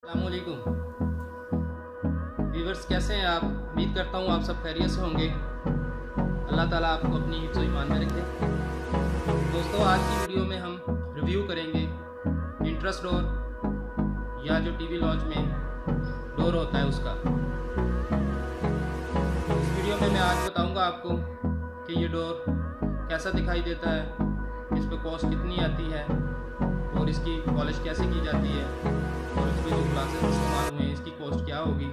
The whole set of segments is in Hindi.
अस्सलामुअलैकुम व्यूवर्स, कैसे हैं आप? उम्मीद करता हूँ आप सब खैरियत से होंगे। अल्लाह ताला आपको अपनी हिफ्ज़ ईमान में रखे। दोस्तों, आज की वीडियो में हम रिव्यू करेंगे इंट्रेस्ट डोर या जो टीवी लॉन्च में डोर होता है उसका। इस वीडियो में मैं आज बताऊंगा आपको कि ये डोर कैसा दिखाई देता है, इस पर कॉस्ट कितनी आती है और इसकी पॉलिश कैसे की जाती है और इस पर जो ग्लासेस इस्तेमाल हुए हैं इसकी कॉस्ट क्या होगी।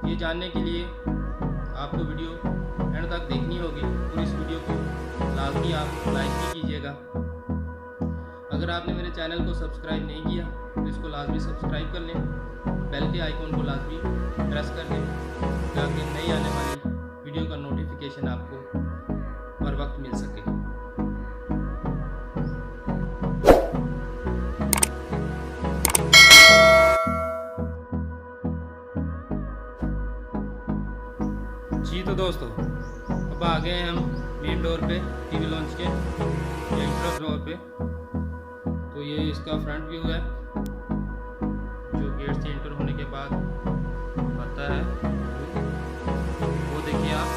ये जानने के लिए आपको वीडियो एंड तक देखनी होगी और इस वीडियो को लाजमी आप लाइक भी कीजिएगा। अगर आपने मेरे चैनल को सब्सक्राइब नहीं किया तो इसको लाजमी सब्सक्राइब कर लें, बेल के आइकॉन को लाजमी प्रेस कर लें ताकि नई आने वाली वीडियो का नोटिफिकेशन आपको हर वक्त मिल सके। जी तो दोस्तों, अब आ गए हैं हम मेन डोर पे, टीवी लॉन्च के या इंट्रेस्ट डोर पे। तो ये इसका फ्रंट व्यू है जो गेट से एंटर होने के बाद आता है। वो देखिए आप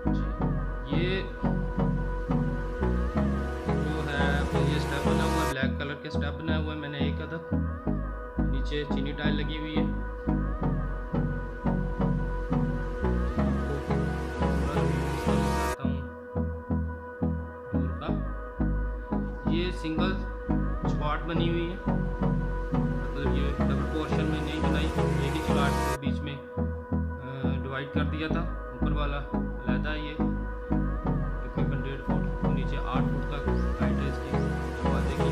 जी, ये जो है तो ये स्टेप बना हुआ है, ब्लैक कलर के स्टेप बनाया हुआ है मैंने एक अदद। नीचे चीनी टाइल लगी हुई है। आपको पूरा रिव्यू इसका बताता हूँ डोर का। ये सिंगल चुगाट बनी हुई है, मतलब ये डबल पोर्शन में नहीं बनाई, एक ही चुगाट को बीच में डिवाइड कर दिया था। ऊपर वाला अलहदा है, ये तकरीबन 1.5 फुट और नीचे 8 फुट तक हाइट है इसकी दरवाजे की।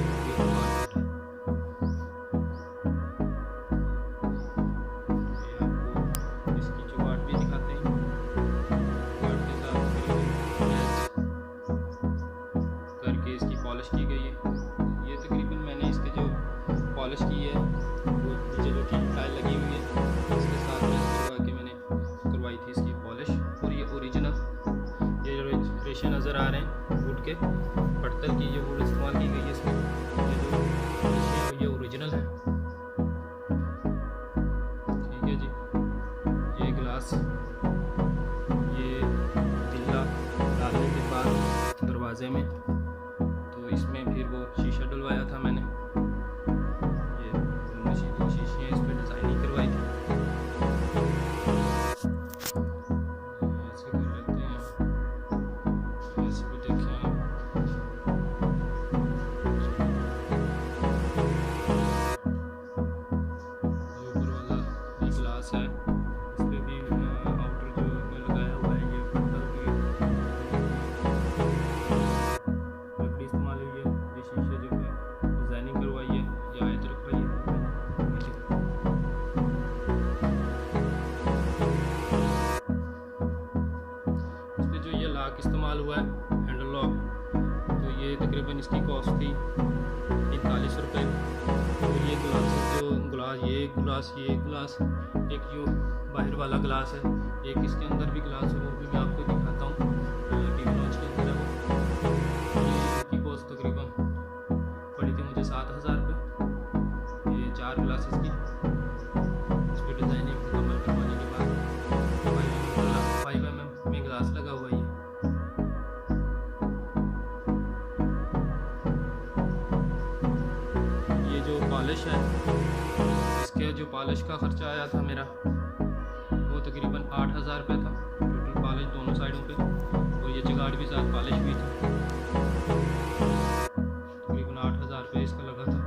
पॉलिश की गई है। ये तकरीबन मैंने इसके जो पॉलिश की है वो नीचे जो टीन टाइल लगी हुई है इसके साथ में करवा के मैंने करवाई थी इसकी पॉलिश। और ये ओरिजिनल ये जो रेशन नज़र आ रहे हैं वुड के, पत्तल की जो वुड इस्तेमाल की गई है इसमें, ये जो ये ओरिजिनल है। ठीक है जी, ये गिलास ये तिल्ला डालने के बाद दरवाजे में इसमें फिर वो शीशा डलवाया था मैंने। ये दोनों शीशियाँ इस पर डिज़ाइनिंग करवाई थी। ऐसे कर लेते हैं, ऐसे भी देखें आप। ये ऊपर वाला ये ग्लास है, इस पर भी आउटर जो मैं लगाया हुआ है ये पत्थर की लकड़ी इस्तेमाल हुई है। ये शीशे जो है डिज़ाइनिंग करवाई है, ये आयत रख रही है। इस पर जो ये लॉक इस्तेमाल हुआ है हैंडल लॉक, तो ये तकरीबन इसकी कॉस्ट थी 41 रुपये। और ये गिलास एक जो बाहर वाला गिलास है, एक इसके अंदर भी गिलास है, वो भी मैं आपको दिखाता हूँ। टीवी लॉन्च के अंदर है वो। इसकी कॉस्ट तकरीबन पड़ी थी मुझे 7,000 रुपये। ये 4 ग्लासेस की इस पर डिज़ाइनिंग मुकम्मल करवाने के बाद 5 mm में ग्लास लगा हुआ है। ये जो पॉलिश है, इसके जो पॉलिश का ख़र्चा आया था मेरा वो तकरीबन 8,000 रुपये था टोटल पॉलिश दोनों साइडों पे। और ये जगाड़ भी साथ पॉलिश भी था, तकरीबन 8,000 रुपये इसका लगा था।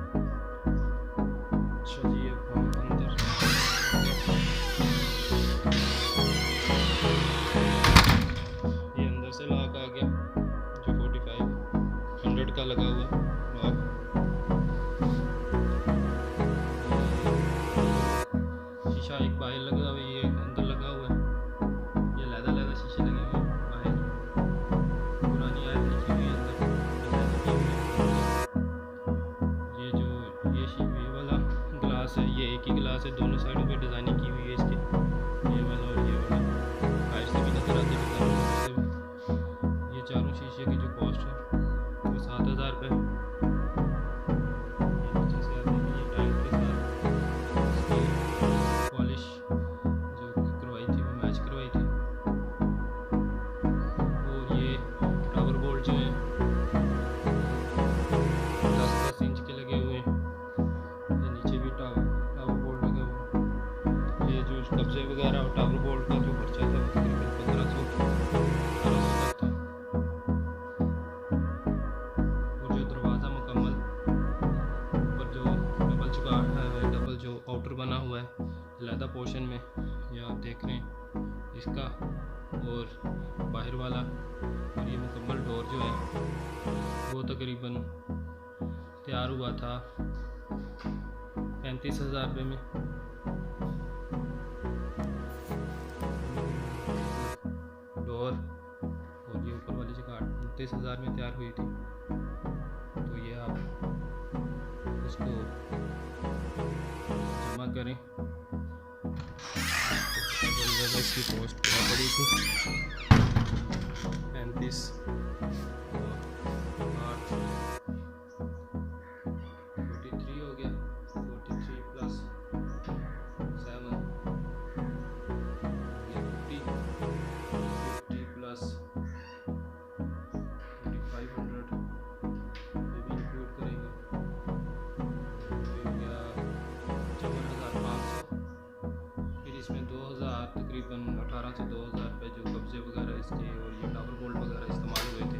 अच्छा जी, अब हम अंदर ये अंदर से लॉक आ गया जो 4500 का लगा हुआ लॉक। शीशा एक बाहर लगा हुआ है, ये अंदर लगा हुआ है। ये लहदा शीशे लगे हुए हैं बाहर, पुरानी आयत लिखी हुई है अंदर। ये वाला ग्लास है, ये एक ही ग्लास है, दोनों साइडों पे डिज़ाइनिंग की हुई है इसकी, ये वाला और ये वाला। बाहर से भी नजर आती है, ये चारों शीशे की जो कॉस्ट है वो 7 30,000 रुपये। नीचे से आते हैं ये टाइल के साथ इसकी पॉलिश जो करवाई थी वो मैच करवाई थी। और ये टावर बोल्ट जो है 10-10 इंच के लगे हुए हैं। ये नीचे भी टावर बोल्ट लगे हुए। ये जो कब्जे वगैरह और टावर बोल्ट का जो खर्चा था तकरीबन 1500-1800 तक था। और जो दरवाज़ा मुकम्मल ऊपर जो डबल जो आउटर बना हुआ है लैदा पोर्शन में, ये आप देख रहे हैं इसका और बाहर वाला, और ये मुकम्मल डोर जो है वो तकरीबन तैयार हुआ था 35,000 रुपये में। डोर और ये ऊपर वाली जगह 29,000 में तैयार हुई थी। तो ये आप इसको जमा करें तो इसकी कॉस्ट क्या पड़ी थी 35 और 8 43 हो गया। 43 प्लस 7 ये 50 प्लस 4500 ये भी इंक्लूड करेंगे। ये हो गया 54,500। फिर इसमें 2000 तकरीबन 18 से 2000 रुपये जो कब्जे वगैरह इसके और ये टावर बोल्ट वगैरह इस्तेमाल हुए थे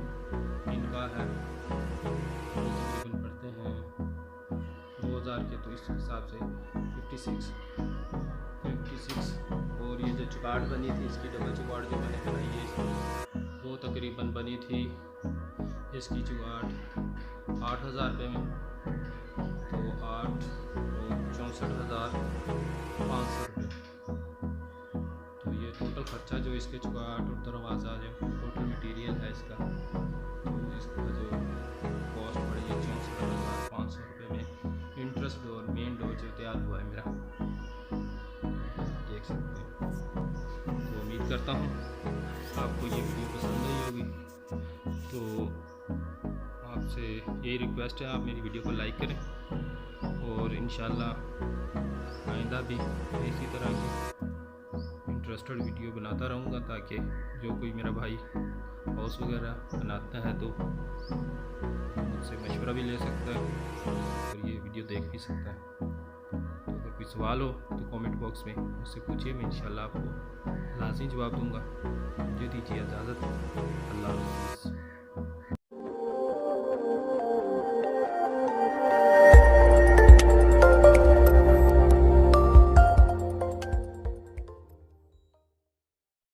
इनका है, तो तकरीबन पड़ते हैं 2000 के। तो इस हिसाब से 56। और ये जो चुगाड़ बनी थी इसकी डबल चुगाड़ जो मैंने बनाई है वो तकरीबन बनी थी इसकी चुगाड़ 8,000 रुपये में। तो 8 और 64,500 रुपये। तो ये टोटल खर्चा जो इसके चुगाड़ और दरवाज़ा जो टोटल मटेरियल है इसका, तो इसका जो कॉस्ट पड़ी है 64,500 रुपये में। इंटरेस्ट डोर मेन डोर जो तैयार हुआ है मेरा देख सकते हैं। तो उम्मीद करता हूँ आपको ये वीडियो पसंद आई होगी। तो आपसे यही रिक्वेस्ट है आप मेरी वीडियो को लाइक करें और इंशाल्लाह आइंदा भी इसी तरह की इंटरेस्टेड वीडियो बनाता रहूँगा ताकि जो कोई मेरा भाई हाउस वगैरह बनाता है तो मुझसे मशवरा भी ले सकता है और ये वीडियो देख भी सकता है। तो अगर कोई सवाल हो तो कमेंट बॉक्स में मुझसे पूछिए, मैं इंशाल्लाह आपको लाज़मी जवाब दूँगा। मुझे दीजिए इजाज़त। अल्लाह हाफ़िज़।